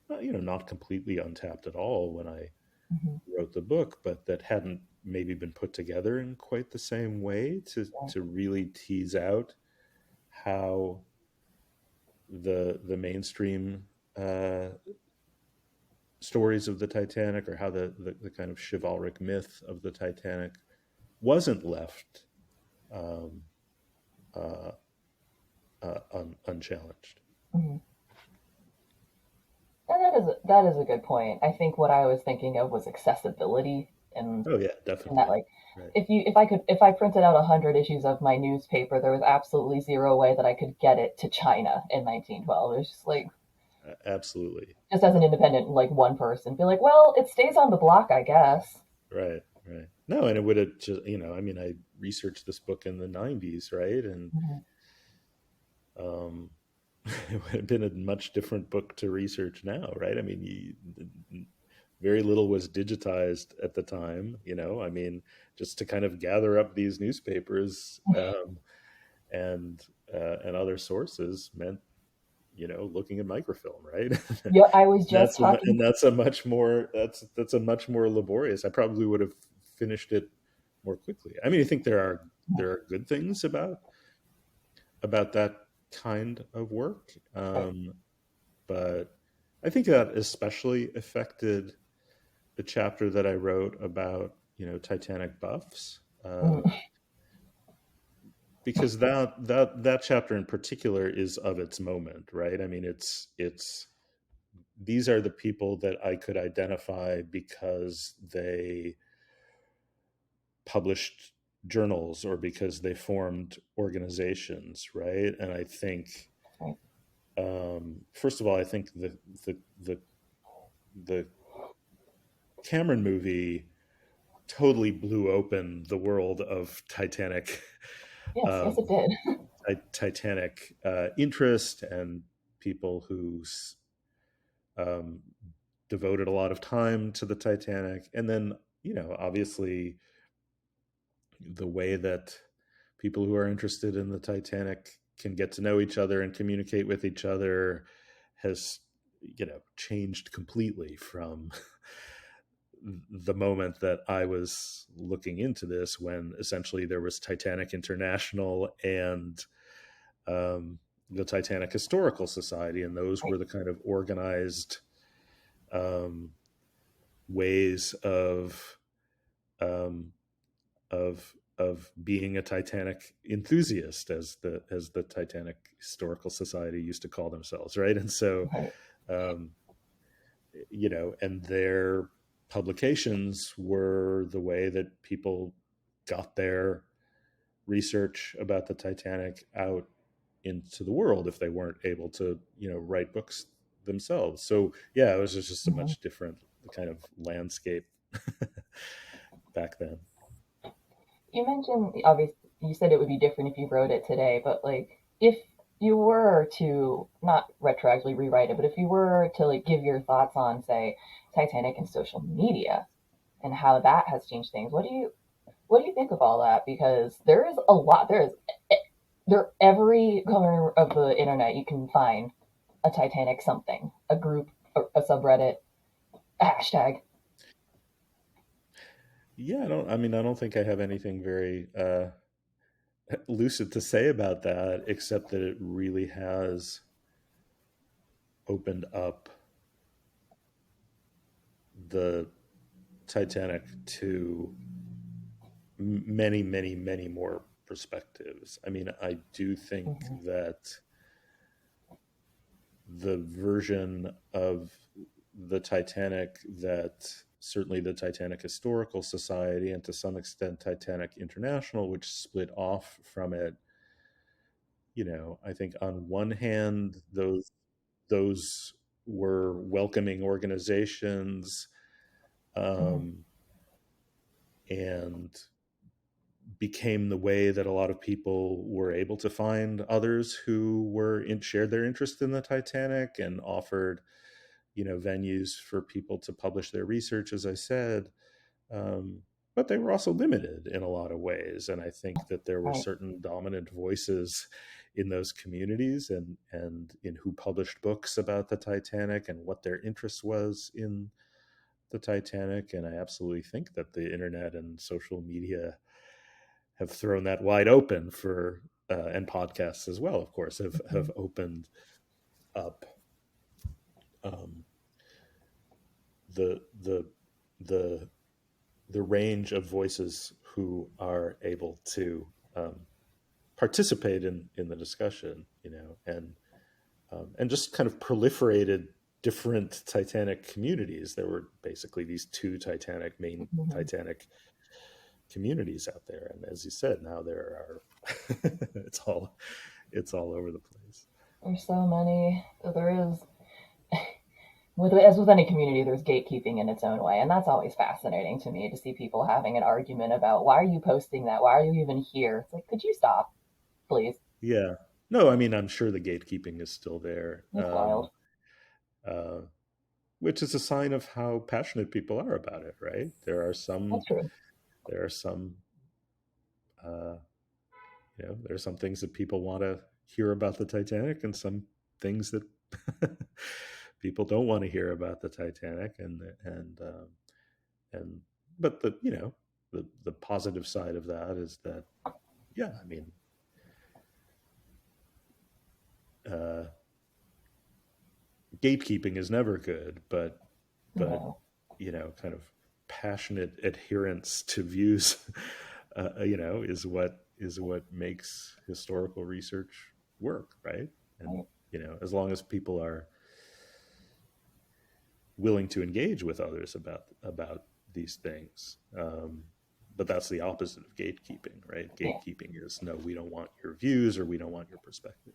not completely untapped at all when I Mm-hmm. wrote the book, but that hadn't maybe been put together in quite the same way Yeah. to really tease out how the mainstream uh, stories of the Titanic, or how the kind of chivalric myth of the Titanic wasn't left um, uh, unchallenged. Mhm. And that is a good point. I think what I was thinking of was accessibility, and Oh yeah, in that, definitely. like, Right. if I printed out 100 issues of my newspaper, there was absolutely zero way that I could get it to China in 1912. It was just like, Absolutely. just as an independent, like, one person, be like, well, it stays on the block, I guess. Right. Right. No, and it would have just, I mean, I researched this book in the '90s, right? And Mhm. um, it would have been a much different book to research now, right? I mean, very little was digitized at the time, I mean, just to kind of gather up these newspapers and other sources meant, looking at microfilm, right? Yeah, I was just talking. That's a much more that's a much more laborious. I probably would have finished it more quickly. I mean, I think there are good things about that kind of work, Right. but I think that especially affected the chapter that I wrote about Titanic buffs, Mm, because that chapter in particular is of its moment, right? I mean, it's these are the people that I could identify because they published journals or because they formed organizations, right? And I think, right. first of all, I think the the Cameron movie totally blew open the world of Titanic, Yes, yes, it um, did. Titanic interest, and people who um, devoted a lot of time to the Titanic. And then, obviously, the way that people who are interested in the Titanic can get to know each other and communicate with each other has, changed completely from the moment that I was looking into this, when essentially there was Titanic International and the Titanic Historical Society, and those Right. were the kind of organized um, ways um, of being a Titanic enthusiast, as the Titanic Historical Society used to call themselves, right? And so, Right. um, and their publications were the way that people got their research about the Titanic out into the world if they weren't able to, write books themselves. So yeah, it was just a Mhm. much different kind of landscape back then. You mentioned, obviously, you said it would be different if you wrote it today, but, like, if you were to not retroactively rewrite it, but if you were to, like, give your thoughts on, say, Titanic and social media and how that has changed things, what do you think of all that? Because there is a lot. There, every corner of the internet you can find a Titanic something, a group, a subreddit, a hashtag. Yeah, I don't think I have anything very lucid to say about that, except that it really has opened up the Titanic to many, many, many more perspectives. I mean, I do think Hmm. that the version of the Titanic that certainly the Titanic Historical Society, and to some extent Titanic International, which split off from it, I think on one hand, those were welcoming organizations, Hmm. um, and became the way that a lot of people were able to find others who shared their interest in the Titanic, and offered, venues for people to publish their research, as I said. Um, but they were also limited in a lot of ways, and I think that there were Right. certain dominant voices in those communities, and in who published books about the Titanic and what their interest was in the Titanic. And I absolutely think that the internet and social media have thrown that wide open for, and podcasts as well, of course, have Mhm. opened up um, the the the range of voices who are able to participate in the discussion, and just kind of proliferated different Titanic communities. There were basically these two main Mhm. Titanic communities out there, and as you said, now there are it's all over the place. There's so many. There is, as with any community, there's gatekeeping in its own way, and that's always fascinating to me to see people having an argument about why are you posting that? Why are you even here? It's like, could you stop, please? Yeah, no, I mean, I'm sure the gatekeeping is still there, It's wild. uh, which is a sign of how passionate people are about it, right? That's true. There are some uh, there are some things that people want to hear about the Titanic, and some things that people don't want to hear about the Titanic, and but the positive side of that is that, yeah, I mean, uh, gatekeeping is never good, but No. kind of passionate adherence to views, is what makes historical research work, right? And Right. as long as people are willing to engage with others about these things. But that's the opposite of gatekeeping, right? Yeah. Gatekeeping is, no, we don't want your views, or we don't want your perspective.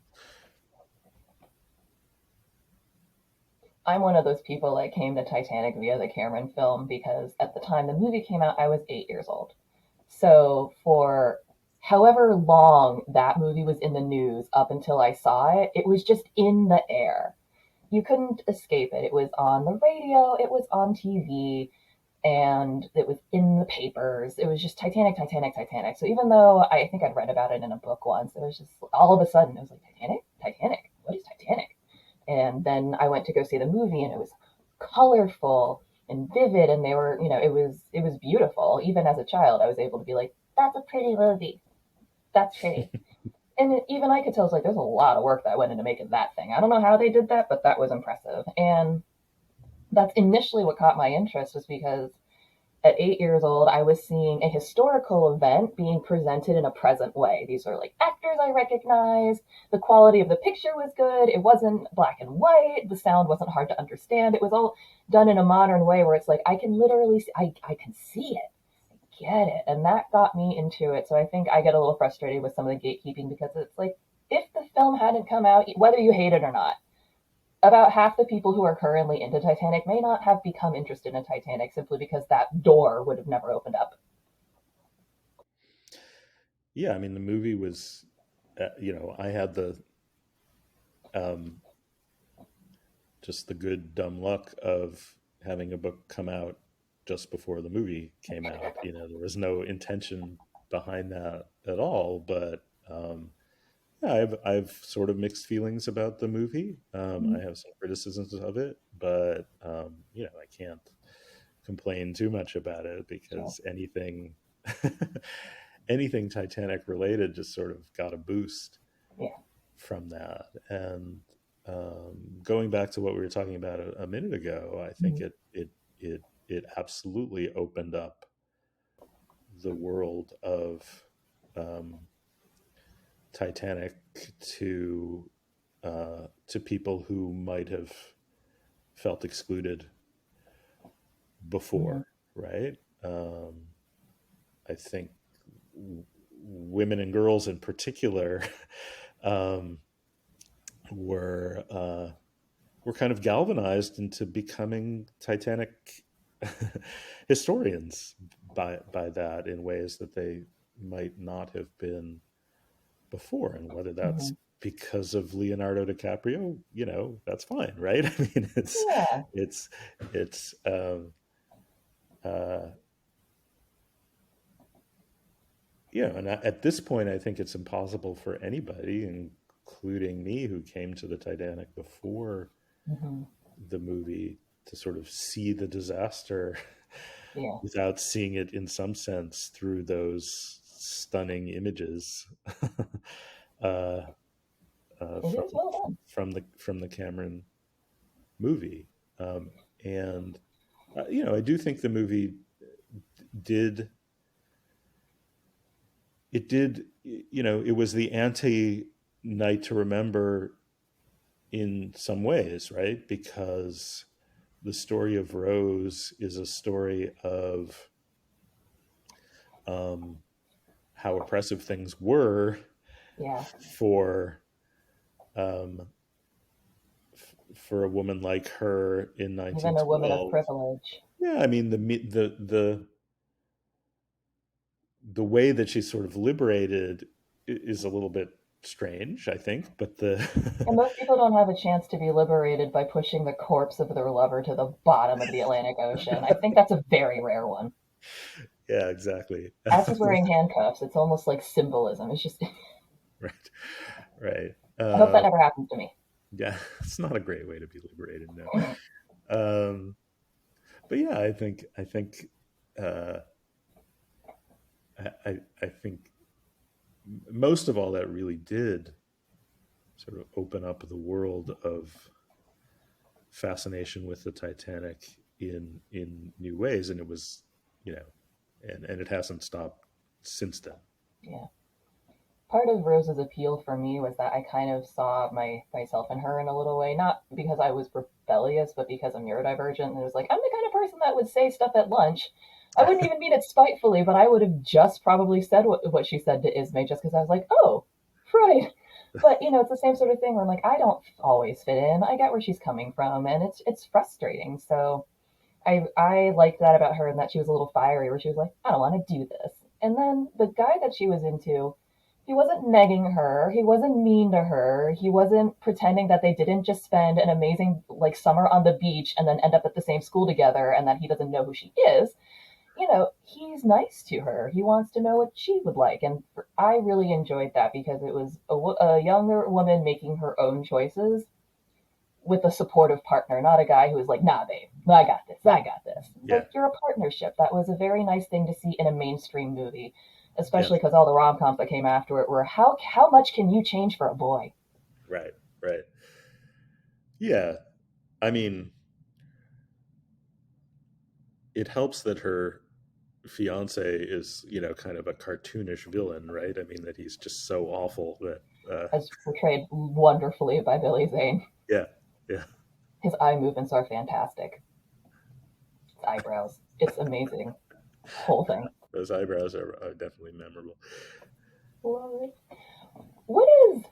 I'm one of those people that came to Titanic via the Cameron film because at the time the movie came out, I was 8 years old. So for however long that movie was in the news up until I saw it, it was just in the air. You couldn't escape it. It was on the radio, it was on TV, and it was in the papers. It was just Titanic, Titanic, Titanic. So even though I think I'd read about it in a book once, it was just all of a sudden it was like Titanic, Titanic. What is Titanic? And then I went to go see the movie, and it was colorful and vivid, and they were, it was beautiful. Even as a child, I was able to be like, "That's a pretty movie. That's pretty." And even I could tell, it's like there's a lot of work that went into making that thing. I don't know how they did that, but that was impressive. And that's initially what caught my interest, was because at 8 years old, I was seeing a historical event being presented in a present way. These are like actors I recognize. The quality of the picture was good. It wasn't black and white. The sound wasn't hard to understand. It was all done in a modern way where it's like I can literally see, I can see it, get it. And that got me into it. So I think I get a little frustrated with some of the gatekeeping because it's like if the film hadn't come out, whether you hate it or not, about half the people who are currently into Titanic may not have become interested in Titanic simply because that door would have never opened up. Yeah, I mean, the movie was, I had the um, just the good dumb luck of having a book come out just before the movie came out. There was no intention behind that at all, but yeah, I've sort of mixed feelings about the movie. I have some criticisms of it, but I can't complain too much about it, So, because anything Titanic related just sort of got a boost yeah. from that. And going back to what we were talking about a minute ago, I think Mhm. it absolutely opened up the world of um, Titanic to people who might have felt excluded Mhm. before, right? I think women and girls in particular um, were were kind of galvanized into becoming Titanic historians by that, in ways that they might not have been before. And whether that's Mhm. because of Leonardo DiCaprio, that's fine, right? I mean, Yeah. it's it's uh, and at this point, I think it's impossible for anybody, including me, who came to the Titanic before Mhm. the movie, to sort of see the disaster Yeah. without seeing it in some sense through those stunning images uh, It is well done. from the Cameron movie. And I do think the movie did it was the anti Night to Remember in some ways, right? Because the story of Rose is a story of um, how oppressive things were Yeah, for um, for a woman like her in even a woman of 1912. privilege. Yeah, I mean the way that she's sort of liberated is a little bit strange, I think, but And the most people don't have a chance to be liberated by pushing the corpse of their lover to the bottom of the Atlantic Ocean. I think that's a very rare one. yeah, exactly. As he's wearing handcuffs, it's almost like symbolism. It's just, Right, right. I hope that never happens to me. Yeah, it's not a great way to be liberated, no. Um, but yeah, I think uh, I think most of all that really did sort of open up the world of fascination with the Titanic in new ways, and it was, you know, and it hasn't stopped since then. Yeah. Part of Rose's appeal for me was that I kind of saw myself in her in a little way, not because I was rebellious, but because I'm neurodivergent. And it was like, I'm the kind of person that would say stuff at lunch. I wouldn't even mean it spitefully, but I would have just probably said what she said to Ismay just because I was like, oh, right. But it's the same sort of thing where I'm like, I don't always fit in. I get where she's coming from, and it's frustrating. So I liked that about her, and that she was a little fiery, where she was like, I don't want to do this. And then the guy that she was into, he wasn't negging her, he wasn't mean to her, he wasn't pretending that they didn't just spend an amazing like summer on the beach and then end up at the same school together and that he doesn't know who she is. He's nice to her. He wants to know what she would like. And I really enjoyed that because it was a younger woman making her own choices with a supportive partner, not a guy who was like, nah, babe, I got this, I got this. Yeah, Like, you're a partnership. That was a very nice thing to see in a mainstream movie, yeah, especially because all the rom coms that came after it were how much can you change for a boy? right, right. Yeah, I mean, it helps that her fiance is, kind of a cartoonish villain, right? I mean, that he's just so awful that, As portrayed wonderfully by Billy Zane. yeah, yeah, His eye movements are fantastic. His eyebrows. It's amazing. Whole thing. those eyebrows are definitely memorable. Love it. What is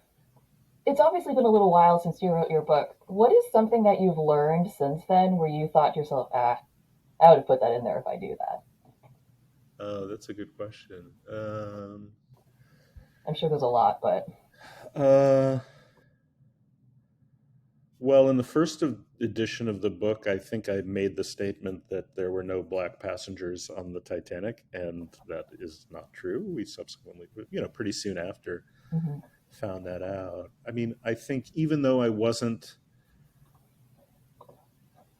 It's obviously been a little while since you wrote your book. What is something that you've learned since then where you thought to yourself, I would have put that in there if I do that? That's a good question. I'm sure there's a lot, but Uh, well, in the first edition of the book, I think I made the statement that there were no black passengers on the Titanic, and that is not true. We subsequently, pretty soon after, mhm. found that out. I mean, I think even though I wasn't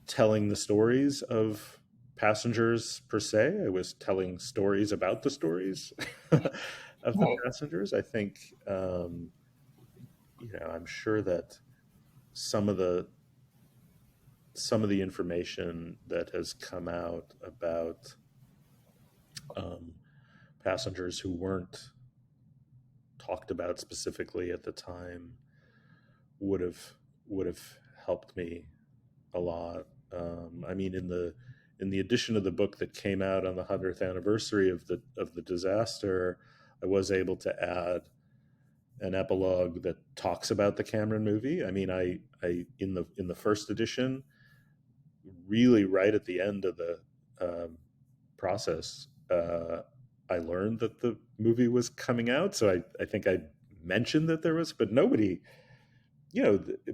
telling the stories of passengers per se, I was telling stories about the stories of the Right. passengers. I think, I'm sure that some of the some of the information that has come out about um, passengers who weren't talked about specifically at the time would have would have helped me a lot. I mean, in the edition of the book that came out on the 100th anniversary of the disaster, I was able to add an epilogue that talks about the Cameron movie. I mean, I in the first edition, really right at the end of the um, process, I learned that the movie was coming out. So I think I mentioned that there was, but nobody,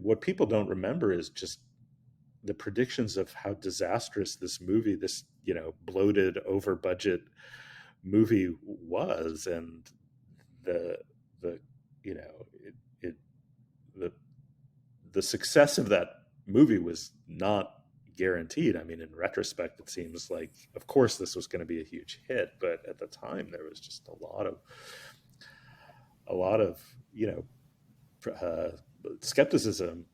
what people don't remember is just the predictions of how disastrous this movie, this, bloated, over budget movie was. And the, the, you know, it the, the success of that movie was not guaranteed. I mean, in retrospect, it seems like, of course, this was going to be a huge hit, but at the time, there was just a lot of uh, skepticism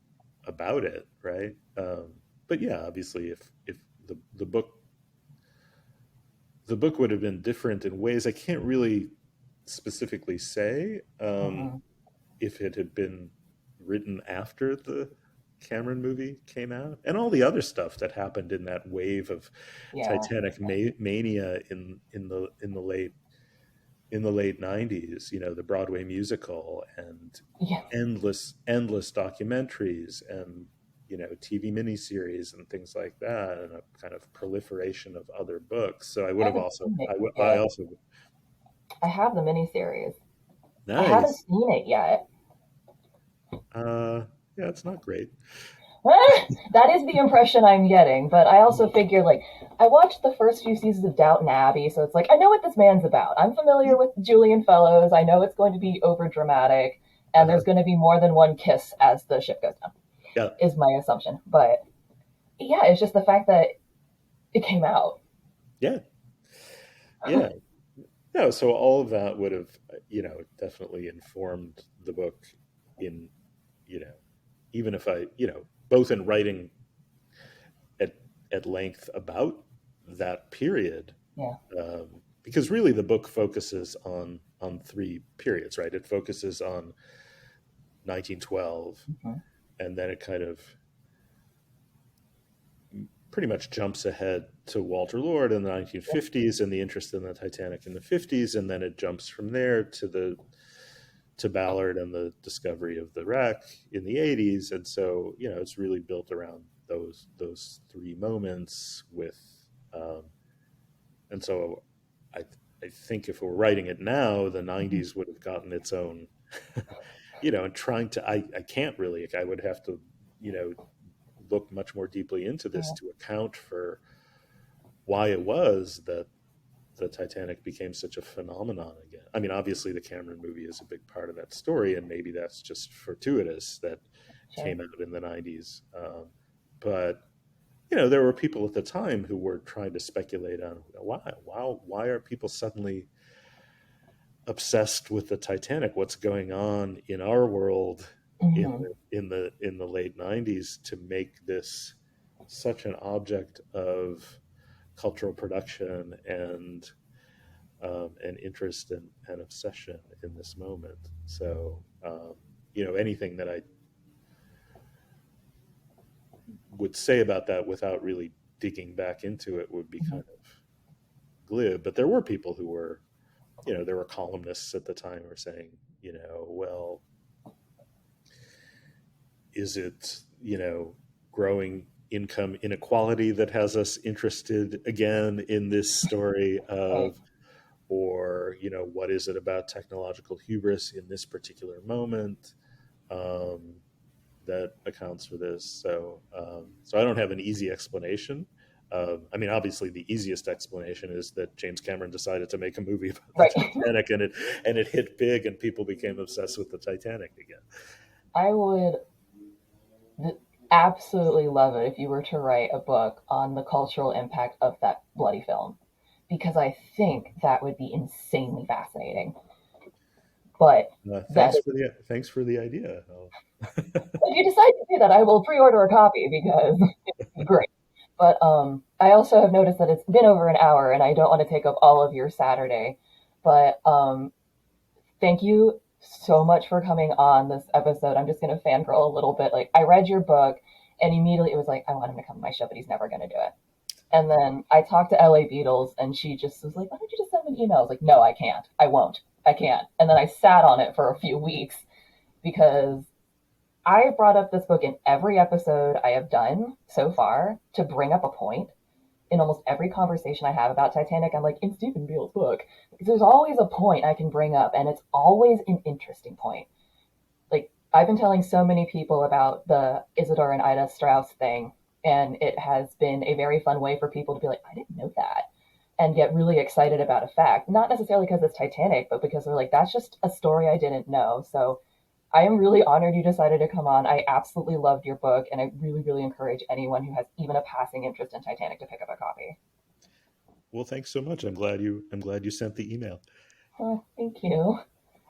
about it, right? But yeah, obviously, if the book would have been different in ways I can't really specifically say. Hmm. If it had been written after the Cameron movie came out, and all the other stuff that happened in that wave of Yeah. Titanic mania in the late 90s, you know, the Broadway musical and Yeah. endless documentaries and, you know, TV miniseries and things like that, and a kind of proliferation of other books. So I I would have haven't also seen it I yet. also I have the miniseries. I haven't nice. seen it yet. Yeah, it's not great. That is the impression I'm getting, but I also figure like I watched the first few seasons of Downton Abbey, so it's like I know what this man's about. I'm familiar with Julian Fellows. I know it's going to be over dramatic, and Uh-huh. there's going to be more than one kiss as the ship goes down. Yeah, Is my assumption, but yeah, it's just the fact that it came out. yeah, yeah. No, so all of that would have, you know, definitely informed the book in, you know, even if I, you know, both in writing at length about that period, Yeah. because really the book focuses on three periods, right? It focuses on 1912, Hmm. and then it kind of pretty much jumps ahead to Walter Lord in the 1950s and the interest in the Titanic in the 50s, and then it jumps from there to Ballard and the discovery of the wreck in the 80s. And so, you know, it's really built around those three moments with um, and so I I think if we're writing it now, the Hmm. 90s would have gotten its own, you know, and trying to I can't really, I would have to, you know, look much more deeply into this Yeah. to account for why it was that the Titanic became such a phenomenon again. I mean, obviously, the Cameron movie is a big part of that story, and maybe that's just fortuitous that Sure. came out in the 90s. But, you know, there were people at the time who were trying to speculate on why are people suddenly obsessed with the Titanic? What's going on in our world Hmm. in the late 90s to make this such an object of cultural production and interest and obsession in this moment. So, you know, anything that I would say about that without really digging back into it would be Hmm. kind of glib. But there were people who were, you know, there were columnists at the time who were saying, you know, well, is it, you know, growing income inequality that has us interested again in this story Right. of, or, you know, what is it about technological hubris in this particular moment um, that accounts for this? So so I don't have an easy explanation. I mean, obviously, the easiest explanation is that James Cameron decided to make a movie about the Right. Titanic, and it hit big, and people became obsessed with the Titanic again. I would absolutely love it if you were to write a book on the cultural impact of that bloody film, because I think that would be insanely fascinating. But that is, Thanks for the idea. if you decide to do that, I will pre-order a copy because it's great. But I also have noticed that it's been over an hour, and I don't want to take up all of your Saturday. But thank you so much for coming on this episode. I'm just going to fangirl a little bit. Like, I read your book, and immediately it was like, I want him to come to my show, but he's never going to do it. And then I talked to LA Beatles, and she just was like, why don't you just send him an email? I was like, no, I can't. I won't. I can't. And then I sat on it for a few weeks because I brought up this book in every episode I have done so far to bring up a point. In almost every conversation I have about Titanic, I'm like, in Stephen Biel's book, because there's always a point I can bring up, and it's always an interesting point. Like, I've been telling so many people about the Isidore and Ida Strauss thing, and it has been a very fun way for people to be like, I didn't know that, and get really excited about a fact. Not necessarily because it's Titanic, but because they're like, that's just a story I didn't know. So I am really honored you decided to come on. I absolutely loved your book, and I really, really encourage anyone who has even a passing interest in Titanic to pick up a copy. Well, thanks so much. I'm glad you sent the email. Oh, thank you.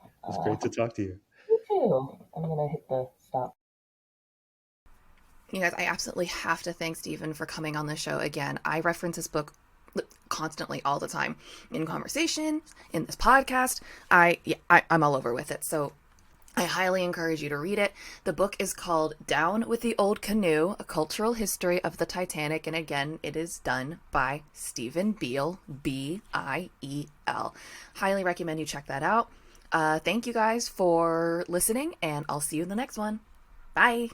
It was Uh, great to talk to you. you too. I'm gonna hit the stop. You guys, I absolutely have to thank Stephen for coming on the show again. I reference his book constantly, all the time, in conversation, in this podcast. I'm all over with it. So I highly encourage you to read it. The book is called Down with the Old Canoe, A Cultural History of the Titanic. And again, it is done by Steven Biel, Biel. Highly recommend you check that out. Thank you guys for listening, and I'll see you in the next one. Bye.